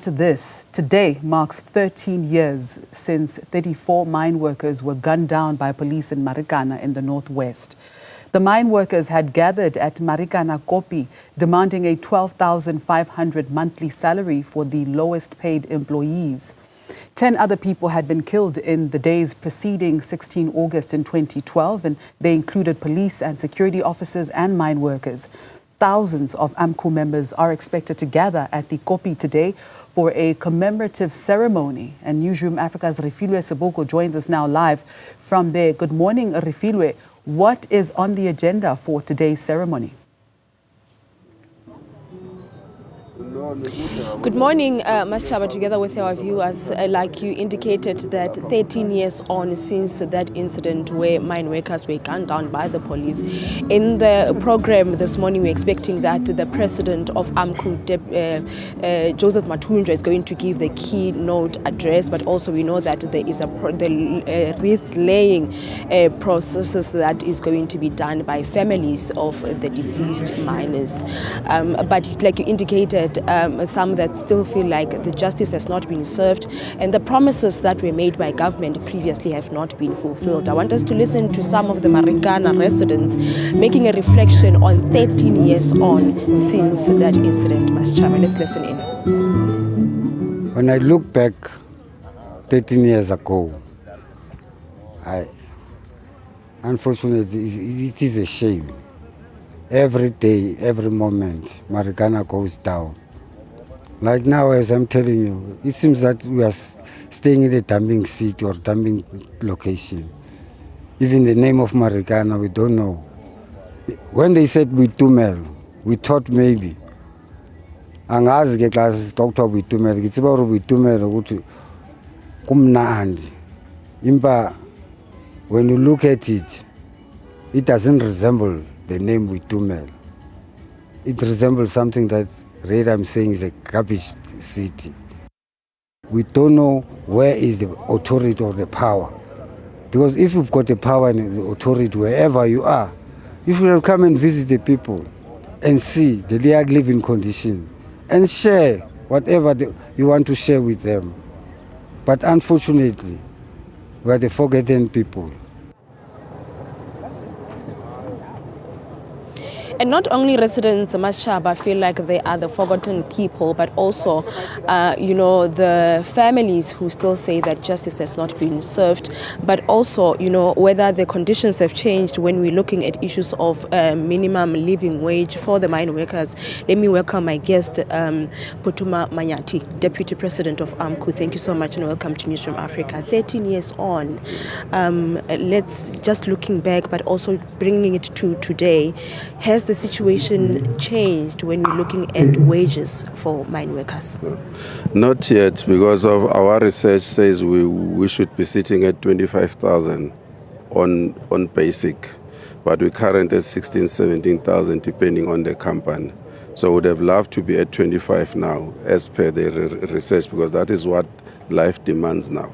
To this, today marks 13 years since 34 mine workers were gunned down by police in Marikana in the northwest. The mine workers had gathered at Marikana Koppie, demanding a 12,500 monthly salary for the lowest paid employees. 10 other people had been killed in the days preceding 16 August in 2012, and they included police and security officers and mine workers. Thousands of AMCU members are expected to gather at the Koppie today for a commemorative ceremony. And Newzroom Afrika's Refiloe Seboko joins us now live from there. Good morning, Refiloe. What is on the agenda for today's ceremony? Good morning, Mashaba, together with our viewers. Like you indicated, that 13 years on since that incident where mine workers were gunned down by the police. In the program this morning, we're expecting that the president of AMCU, Joseph Mathunjwa, is going to give the keynote address, but also we know that there is the wreath-laying processes that is going to be done by families of the deceased miners. But like you indicated, some that still feel like the justice has not been served and the promises that were made by government previously have not been fulfilled. I want us to listen to some of the Marikana residents making a reflection on 13 years on since that incident. Mashaba, let's listen in. When I look back 13 years ago, unfortunately, it is a shame. Every day, every moment, Marikana goes down. Like now, as I'm telling you, it seems that we are staying in a dumping seat or dumping location. Even the name of Marikana, we don't know. When they said Witumel, we thought maybe. Angazi ke class doctor Witumel, it's about Witumel ukuthi kumnandi. Imba, when you look at it, it doesn't resemble the name Witumel. It resembles something that really I'm saying is a garbage city. We don't know where is the authority or the power. Because if you've got the power and the authority wherever you are, you should come and visit the people and see the real living condition and share whatever you want to share with them. But unfortunately, we are the forgotten people. And not only residents, Mashaba, feel like they are the forgotten people, but also, the families who still say that justice has not been served, but also, whether the conditions have changed when we're looking at issues of minimum living wage for the mine workers. Let me welcome my guest, Putuma Manyati, Deputy President of AMCU. Thank you so much and welcome to Newzroom Afrika. 13 years on, let's just looking back, but also bringing it to today. Has the situation changed when we're looking at wages for mine workers? Not yet, because of our research says we should be sitting at 25,000 on basic, but we currently at 16,000, 17,000 depending on the company. So would have loved to be at 25 now as per the research, because that is what life demands now.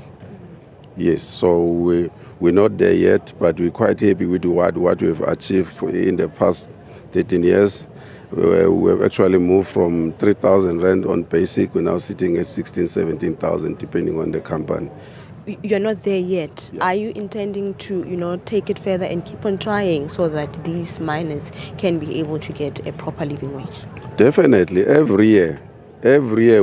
Yes, so we're not there yet, but we're quite happy with what we've achieved in the past 13 years. We've actually moved from 3,000 rand on basic. We're now sitting at 16,000, 17,000 depending on the company. You're not there yet. Yeah. Are you intending to, take it further and keep on trying so that these miners can be able to get a proper living wage? Definitely. Every year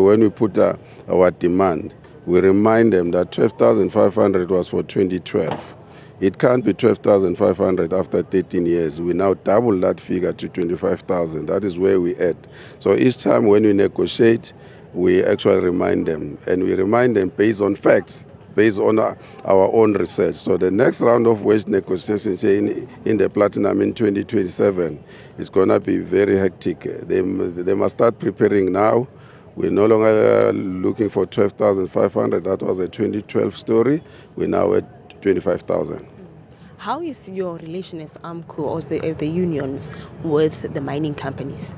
when we put our demand, we remind them that 12,500 was for 2012. It can't be 12,500 after 13 years. We now double that figure to 25,000. That is where we at. So each time when we negotiate, we actually remind them. And we remind them based on facts, based on our own research. So the next round of wage negotiations in the platinum in 2027 is going to be very hectic. They must start preparing now. We're no longer looking for 12,500. That was a 2012 story. We're now at 25,000. How is your relation as AMCU or the unions with the mining companies?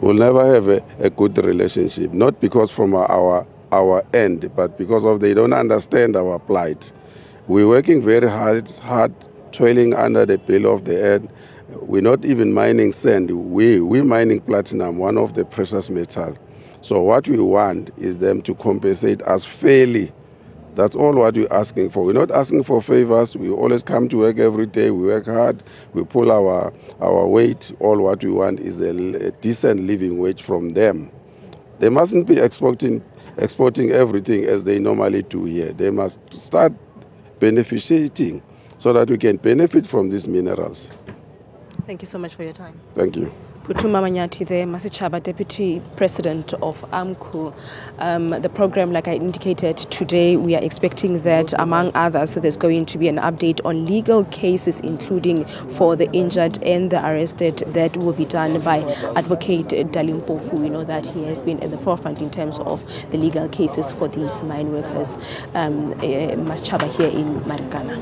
We'll never have a good relationship, not because from our end, but because of they don't understand our plight. We're working very hard, toiling under the bill of the earth. We're not even mining sand. We're mining platinum, one of the precious metals. So what we want is them to compensate us fairly. That's all what we're asking for. We're not asking for favors. We always come to work every day. We work hard. We pull our weight. All what we want is a decent living wage from them. They mustn't be exporting everything as they normally do here. They must start beneficiating so that we can benefit from these minerals. Thank you so much for your time. Thank you. Putuma Manyati, the Masichaba Deputy President of AMCU. The program, like I indicated today, we are expecting that, among others, there's going to be an update on legal cases, including for the injured and the arrested, that will be done by Advocate Dalimpofu. We know that he has been at the forefront in terms of the legal cases for these mine workers, Masichaba here in Marikana.